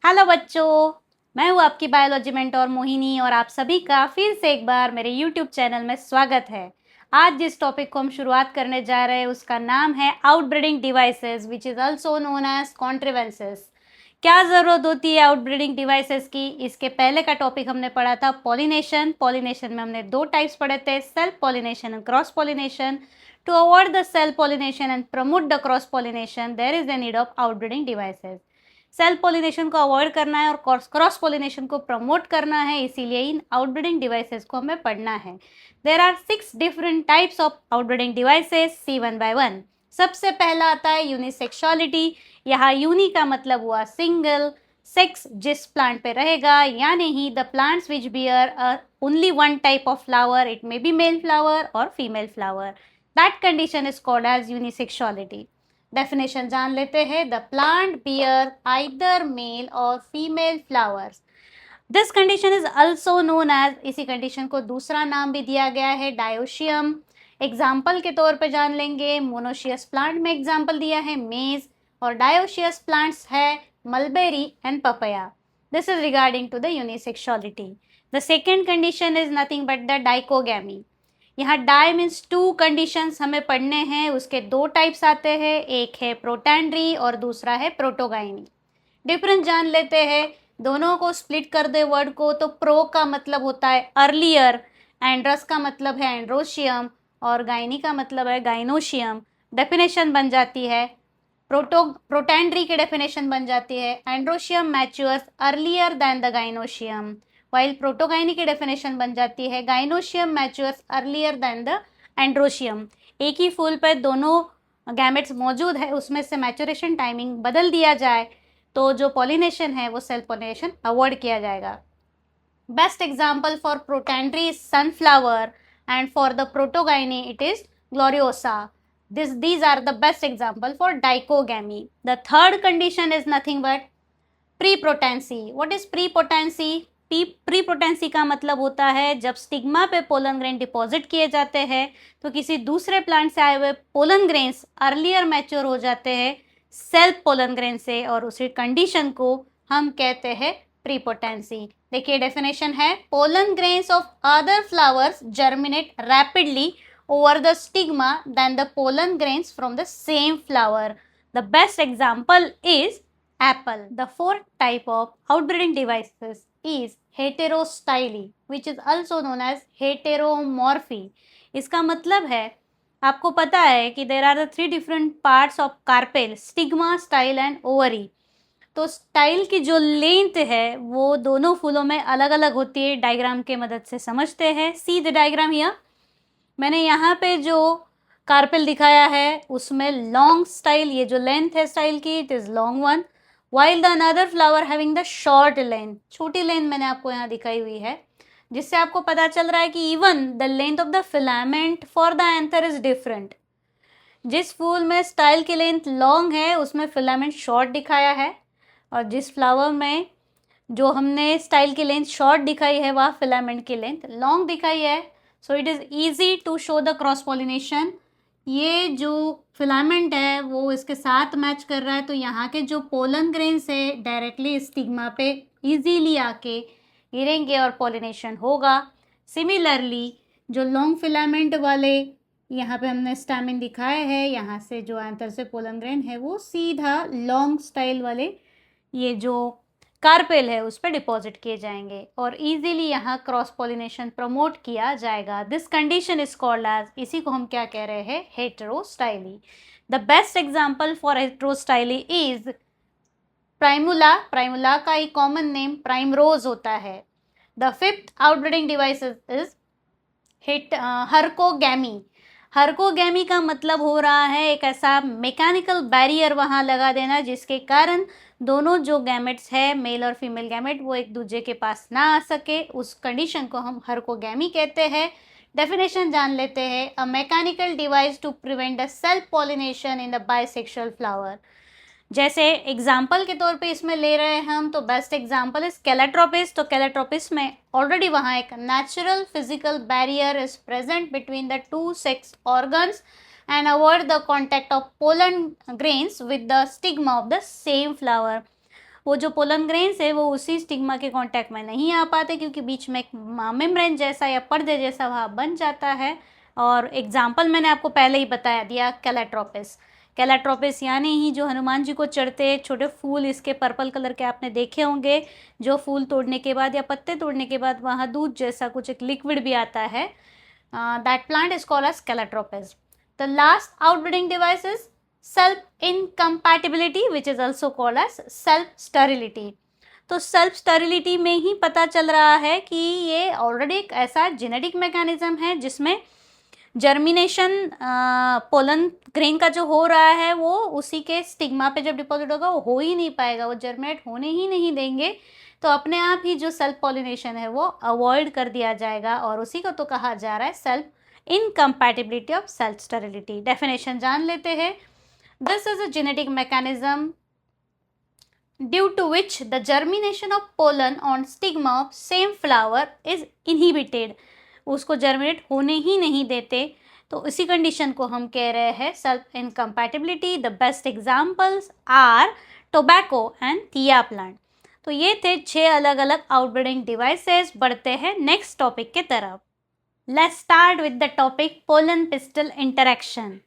Hello बच्चों, मैं हूँ आपकी बायोलॉजी मेंटोर मोहिनी और आप सभी का फिर से एक बार मेरे यूट्यूब चैनल में स्वागत है। आज जिस टॉपिक को हम शुरुआत करने जा रहे हैं उसका नाम है outbreeding devices which is also known as contrivances. क्या ज़रूरत होती है आउटब्रीडिंग डिवाइसेस की? इसके पहले का टॉपिक हमने पढ़ा था पॉलिनेशन। पॉलिनेशन में हमने दो टाइप्स पढ़े थे, self pollination and cross pollination. To avoid the self pollination and promote the cross pollination there is the need of outbreeding devices. Self pollination को अवॉइड करना है और क्रॉस पॉलिनेशन को प्रमोट करना है, इसीलिए इन आउटब्रीडिंग डिवाइसेस को हमें पढ़ना है। There are 6 different types of outbreeding devices, see one by one. सबसे पहला आता है यूनिसेक्सुअलिटी। यहाँ यूनि का मतलब हुआ सिंगल, सेक्स जिस प्लांट पे रहेगा, यानी ही the plants which bear only one type of flower, it may be male flower और female flower, that condition is called as unisexuality. Definition जान लेते हैं। The plant bear either male और female flowers. This condition is also known as, इसी कंडीशन को दूसरा नाम भी दिया गया है डायोशियम। एग्जाम्पल के तौर पे जान लेंगे, मोनोशियस प्लांट में एग्जाम्पल दिया है मेज और डायोशियस प्लांट्स है mulberry and papaya. This is regarding to the unisexuality. The second condition is nothing but the dichogamy. यहाँ डाई मीन्स टू कंडीशंस हमें पढ़ने हैं, उसके दो टाइप्स आते हैं, एक है प्रोटैंड्री और दूसरा है प्रोटोगाइनी। डिफरेंस जान लेते हैं, दोनों को स्प्लिट कर दे वर्ड को तो प्रो का मतलब होता है अर्लियर, एंड्रस का मतलब है एंड्रोशियम और गाइनी का मतलब है गाइनोशियम। डेफिनेशन बन जाती है, प्रोटैंड्री की डेफिनेशन बन जाती है androecium matures earlier than the gynoecium, while protogyny की डेफिनेशन बन जाती है gynoecium matures earlier than the androecium. एक ही फूल पर दोनों गैमेट्स मौजूद है, उसमें से मैच्योरेशन टाइमिंग बदल दिया जाए तो जो पॉलिनेशन है वो सेल्फ पॉलिनेशन अवॉइड किया जाएगा। Best example for protandry is sunflower and for the protogyny it is gloriosa. These are the best example for dichogamy. The third condition is nothing but prepotency. What is prepotency? Prepotency का मतलब होता है जब stigma पे pollen grain deposit किए जाते हैं तो किसी दूसरे प्लांट से आए हुए पोलन ग्रेन्स अर्लियर मैच्योर हो जाते हैं सेल्फ पोलन ग्रेन से, और उसी कंडीशन को हम कहते हैं प्रीपोटेंसी। देखिए डेफिनेशन है, pollen grains of other flowers germinate rapidly over the stigma than the pollen grains from the same flower. The best example is apple. The fourth type of outbreeding devices is heterostyly, which is also known as heteromorphy. इसका मतलब है, आपको पता है कि there are the 3 different parts of carpel, stigma, style and ovary. तो style की जो लेंथ है वो दोनों फूलों में अलग अलग होती है। डायग्राम के मदद से समझते हैं। See the diagram here. मैंने यहाँ पे जो कार्पेल दिखाया है उसमें लॉन्ग स्टाइल, ये जो लेंथ है स्टाइल की it is long one, while the another flower having the short length, छोटी लेंथ मैंने आपको यहाँ दिखाई हुई है, जिससे आपको पता चल रहा है कि even the length of the filament for the anther is different. जिस फूल में स्टाइल की लेंथ लॉन्ग है उसमें फिलामेंट शॉर्ट दिखाया है, और जिस फ्लावर में जो हमने स्टाइल की लेंथ शॉर्ट दिखाई है वह फिलामेंट की लेंथ लॉन्ग दिखाई है। So it is easy to show the cross pollination. ये जो फिलामेंट है वो इसके साथ मैच कर रहा है, तो यहाँ के जो पोलन ग्रेन्स है डायरेक्टली स्टिग्मा पे इजीली आके गिरेंगे और पॉलिनेशन होगा। सिमिलरली जो लॉन्ग फिलामेंट वाले यहाँ पे हमने स्टैमिन दिखाए हैं, यहाँ से जो एंथर से पोलन ग्रेन है वो सीधा लॉन्ग स्टाइल वाले ये जो कार्पेल है उस पर डिपॉजिट किए जाएंगे और इजीली यहाँ क्रॉस पॉलिनेशन प्रमोट किया जाएगा। This condition is called as, इसी को हम क्या कह रहे हैं, heterostyly. The best example for heterostyly is primula. Primula का एक कॉमन नेम प्राइमरोज होता है। The fifth outbreeding device is herkogamy. Herkogamy का मतलब हो रहा है एक ऐसा मैकेनिकल बैरियर वहाँ लगा देना जिसके कारण दोनों जो गैमेट्स है मेल और फीमेल गैमेट वो एक दूसरे के पास ना आ सके, उस कंडीशन को हम हर्कोगैमी कहते हैं। डेफिनेशन जान लेते हैं, a mechanical device to prevent the self pollination in the bisexual flower. जैसे एग्जाम्पल के तौर पे इसमें ले रहे हैं हम, तो बेस्ट एग्जाम्पल इज कैलेट्रोपिस। तो कैलेट्रोपिस में ऑलरेडी वहाँ एक natural physical barrier is present between the two sex organs and avoid the contact of pollen grains with the stigma of the same flower. वो जो पोलन ग्रेन्स है वो उसी स्टिग्मा के कांटेक्ट में नहीं आ पाते, क्योंकि बीच में एक मेम्ब्रेन जैसा या पर्दे जैसा वहाँ बन जाता है। और एग्जाम्पल मैंने आपको पहले ही बता दिया, कैलाट्रोपिस। कैलाट्रोपिस यानी ही जो हनुमान जी को चढ़ते छोटे फूल, इसके पर्पल कलर के आपने देखे होंगे, जो फूल तोड़ने के बाद या पत्ते तोड़ने के बाद वहाँ दूध जैसा कुछ एक लिक्विड भी आता है। That plant is called as calotropis. The last outbreeding device is self incompatibility, which is also called as self sterility. तो सेल्फ स्टेरिलिटी में ही पता चल रहा है कि ये ऑलरेडी एक ऐसा जेनेटिक मैकेनिज्म है जिसमें जर्मिनेशन पोलन ग्रेन का जो हो रहा है वो उसी के स्टिग्मा पे जब डिपॉजिट होगा वो हो ही नहीं पाएगा, वो जर्मिनेट होने ही नहीं देंगे। तो अपने आप ही जो सेल्फ पॉलिनेशन है वो अवॉइड कर दिया जाएगा, और उसी को तो कहा जा रहा है self incompatibility of self sterility. Definition जान लेते हैं। This is a genetic mechanism due to which the germination of pollen on stigma of same flower is inhibited। उसको जर्मिनेट होने ही नहीं देते, तो इसी कंडीशन को हम कह रहे हैं self incompatibility. The best examples are tobacco and thea plant. तो ये थे 6 अलग अलग आउटब्रीडिंग डिवाइसेस। बढ़ते हैं नेक्स्ट टॉपिक के तरफ। Let's start with the topic pollen pistol interaction.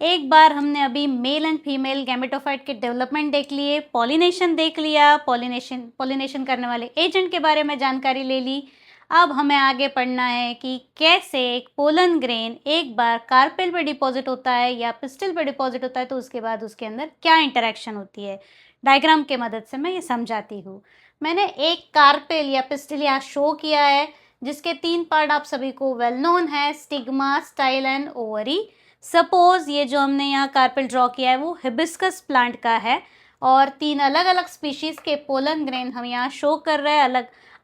एक बार हमने अभी मेल एंड फीमेल गैमेटोफाइट के डेवलपमेंट देख लिए, पॉलिनेशन देख लिया, पॉलिनेशन करने वाले एजेंट के बारे में जानकारी ले ली। अब हमें आगे पढ़ना है कि कैसे एक पोलन ग्रेन एक बार कार्पेल पे डिपॉजिट होता है या पिस्टल पे डिपॉजिट होता है, तो उसके बाद उसके अंदर क्या इंटरेक्शन होती है। डायग्राम के मदद से मैं ये समझाती हूँ। मैंने एक कार्पेल या पिस्टल यहाँ शो किया है, जिसके 3 पार्ट आप सभी को वेल नोन है, stigma, style and ovary. Suppose ये जो हमने यहाँ कार्पेल ड्रॉ किया है वो हिबिस्कस प्लांट का है, और 3 अलग अलग स्पीशीज़ के पोलन ग्रेन हम यहाँ शो कर रहे हैं।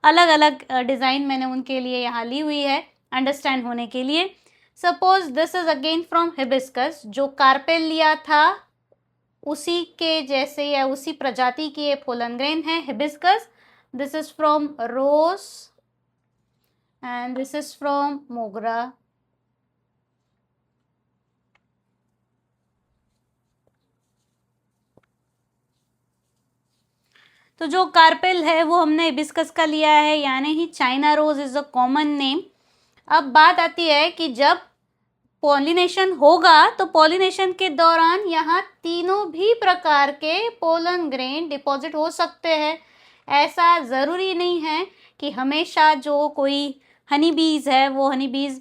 अलग अलग डिज़ाइन मैंने उनके लिए यहाँ ली हुई है अंडरस्टैंड होने के लिए। Suppose this is again from hibiscus, जो कार्पेल लिया था उसी के जैसे या उसी प्रजाति की ये पोलन ग्रेन है hibiscus. This is from rose and this is from mogra. तो जो कार्पेल है वो हमने हिबिस्कस का लिया है, यानी ही China rose is a common name. अब बात आती है कि जब पॉलिनेशन होगा तो पॉलिनेशन के दौरान यहाँ तीनों भी प्रकार के पोलन ग्रेन डिपॉजिट हो सकते हैं। ऐसा ज़रूरी नहीं है कि हमेशा जो कोई हनी बीज है वो हनी बीज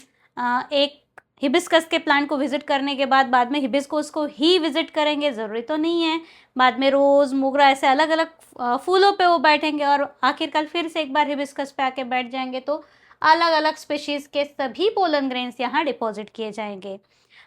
एक हिबिस्कस के प्लांट को विजिट करने के बाद में हिबिस्कस को ही विजिट करेंगे, ज़रूरी तो नहीं है। बाद में रोज़, मोगरा ऐसे अलग अलग फूलों पे वो बैठेंगे और आखिरकार फिर से एक बार हिबिस्कस पे आके बैठ जाएंगे, तो अलग अलग स्पीशीज़ के सभी पोलन ग्रेन्स यहाँ डिपॉजिट किए जाएंगे।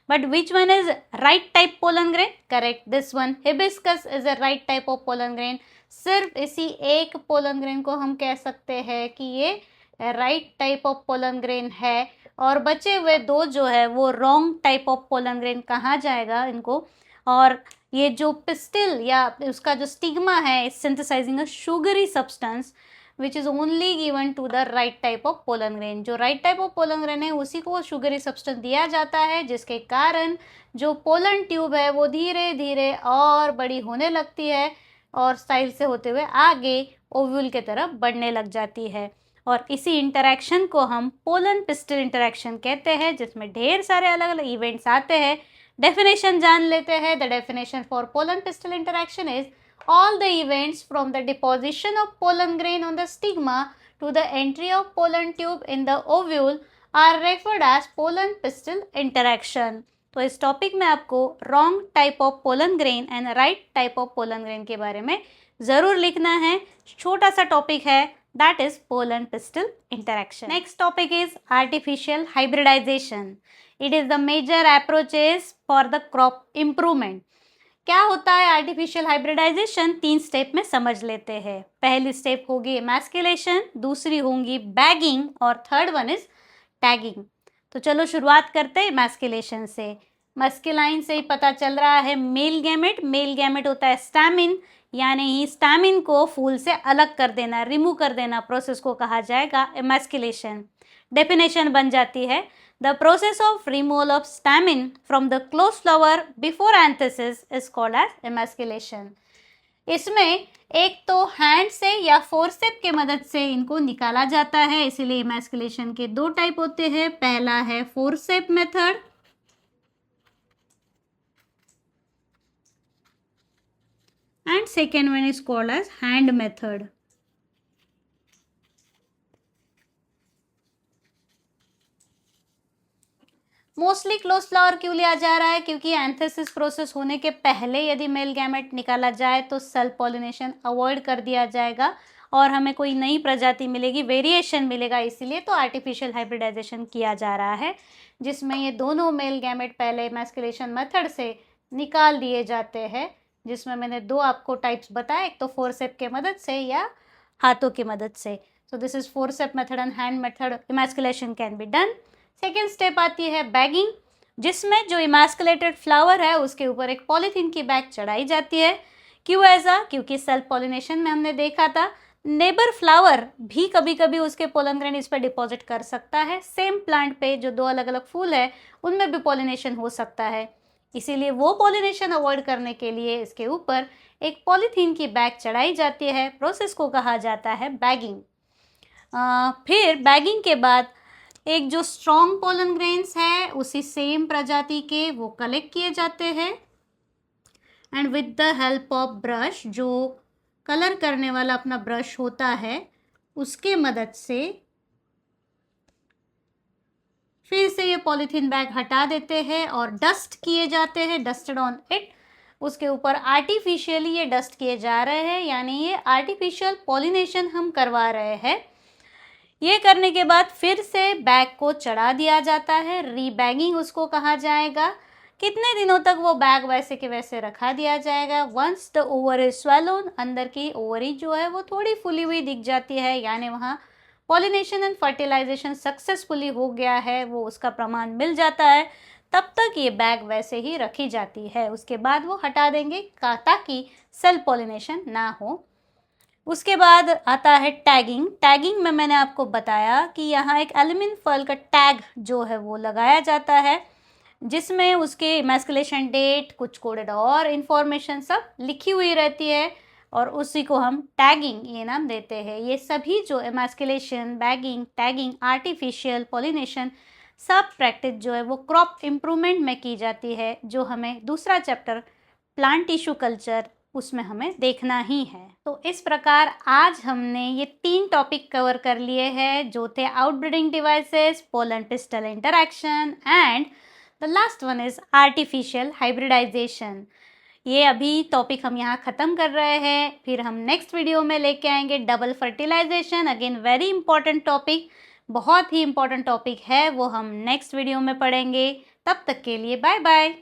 But which one is right type pollen grain? Correct, this one hibiscus is a right type of pollen grain. सिर्फ इसी एक पोलन ग्रेन को हम कह सकते हैं कि ये right type of pollen grain है, और बचे हुए 2 जो है वो wrong type of pollen grain कहा जाएगा इनको। और ये जो पिस्टिल या उसका जो स्टिग्मा है synthesising a sugary substance which is only given to the right type of pollen grain. जो right type of pollen grain है उसी को शुगरी सब्सटेंस दिया जाता है, जिसके कारण जो पोलन ट्यूब है वो धीरे धीरे और बड़ी होने लगती है और स्टाइल से होते हुए आगे ओव्यूल के तरफ बढ़ने लग जाती है। और इसी इंटरेक्शन को हम पोलन पिस्टल इंटरेक्शन कहते हैं, जिसमें ढेर सारे अलग अलग इवेंट्स आते हैं। डेफिनेशन जान लेते हैं। The definition for pollen pistol interaction is all the events from the deposition of pollen grain on the stigma to the entry of pollen tube in the ovule are referred as pollen pistil interaction। तो इस topic में आपको wrong type of pollen grain and right type of pollen grain के बारे में ज़रूर लिखना है। छोटा सा टॉपिक है, that is pollen pistil interaction। Next topic is artificial hybridization। It is the major approaches for the crop improvement। क्या होता है आर्टिफिशियल हाइब्रिडाइजेशन? 3 स्टेप में समझ लेते हैं। पहली स्टेप होगी एमैस्कुलेशन, दूसरी होंगी बैगिंग, और थर्ड वन इज टैगिंग। तो चलो शुरुआत करते हैं एमैस्कुलेशन से। मस्कुलाइन से ही पता चल रहा है मेल गैमेट। मेल गैमेट होता है स्टैमिन, यानी ही स्टैमिन को फूल से अलग कर देना, रिमूव कर देना, प्रोसेस को कहा जाएगा एमैस्कुलेशन। डेफिनेशन बन जाती है, the process of removal of stamen from the closed flower before anthesis is called as emasculation। इसमें एक तो हैंड से या फोर्सेप के मदद से इनको निकाला जाता है, इसीलिए इमैस्कुलेशन के दो टाइप होते हैं। पहला है forceps method and second one is called as hand method. Mostly close flower क्यों लिया जा रहा है? क्योंकि एंथेसिस प्रोसेस होने के पहले यदि मेल गैमेट निकाला जाए तो सेल्फ पॉलिनेशन अवॉइड कर दिया जाएगा और हमें कोई नई प्रजाति मिलेगी, वेरिएशन मिलेगा, इसीलिए तो आर्टिफिशियल हाइब्रिडाइजेशन किया जा रहा है, जिसमें ये दोनों मेल गैमेट पहले इमैस्कुलेशन मेथड से निकाल दिए जाते हैं, जिसमें मैंने दो आपको टाइप्स बताए, एक तो फोर्सेप के मदद से या हाथों की मदद से। So this is forceps method and hand method emasculation can be done. Second step आती है बैगिंग, जिसमें जो इमैस्कुलेटेड फ्लावर है उसके ऊपर एक पॉलीथीन की बैग चढ़ाई जाती है। क्यों ऐसा? क्योंकि सेल्फ पॉलिनेशन में हमने देखा था नेबर फ्लावर भी कभी कभी उसके पोलन ग्रेन इस पर डिपॉजिट कर सकता है। सेम प्लांट पे जो दो अलग अलग फूल है उनमें भी पॉलिनेशन हो सकता है, इसीलिए वो पॉलिनेशन अवॉइड करने के लिए इसके ऊपर एक पॉलीथीन की बैग चढ़ाई जाती है। प्रोसेस को कहा जाता है बैगिंग। फिर बैगिंग के बाद एक जो स्ट्रॉन्ग पोलन ग्रेन्स है उसी सेम प्रजाति के वो कलेक्ट किए जाते हैं and with the help of brush, जो कलर करने वाला अपना ब्रश होता है उसके मदद से फिर से ये पॉलीथीन बैग हटा देते हैं और डस्ट किए जाते हैं, डस्टेड ऑन इट। उसके ऊपर आर्टिफिशियली ये डस्ट किए जा रहे हैं, यानी ये आर्टिफिशियल पॉलिनेशन हम करवा रहे हैं। ये करने के बाद फिर से बैग को चढ़ा दिया जाता है, रीबैगिंग उसको कहा जाएगा। कितने दिनों तक वो बैग वैसे के वैसे रखा दिया जाएगा? Once the over is swollen, अंदर की ओवरी जो है वो थोड़ी फुली हुई दिख जाती है, यानी वहाँ पॉलिनेशन एंड फर्टिलाइजेशन सक्सेसफुली हो गया है, वो उसका प्रमाण मिल जाता है, तब तक ये बैग वैसे ही रखी जाती है। उसके बाद वो हटा देंगे ताकि सेल्फ पॉलिनेशन ना हो। उसके बाद आता है टैगिंग। टैगिंग में मैंने आपको बताया कि यहाँ एक एल्यूमिनियम फॉयल का टैग जो है वो लगाया जाता है, जिसमें उसके इमैस्कुलेशन डेट, कुछ कोडेड और इन्फॉर्मेशन सब लिखी हुई रहती है और उसी को हम टैगिंग ये नाम देते हैं। ये सभी जो emasculation, bagging, tagging, artificial pollination सब प्रैक्टिस जो है वो क्रॉप इम्प्रूवमेंट में की जाती है, जो हमें दूसरा चैप्टर प्लांट टिश्यू कल्चर उसमें हमें देखना ही है। तो इस प्रकार आज हमने ये 3 टॉपिक कवर कर लिए हैं, जो थे outbreeding devices, pollen pistil interaction and the last one is artificial hybridization. ये अभी टॉपिक हम यहाँ ख़त्म कर रहे हैं, फिर हम नेक्स्ट वीडियो में लेके आएंगे double fertilization. Again very important topic, बहुत ही इंपॉर्टेंट टॉपिक है, वो हम नेक्स्ट वीडियो में पढ़ेंगे। तब तक के लिए बाय बाय।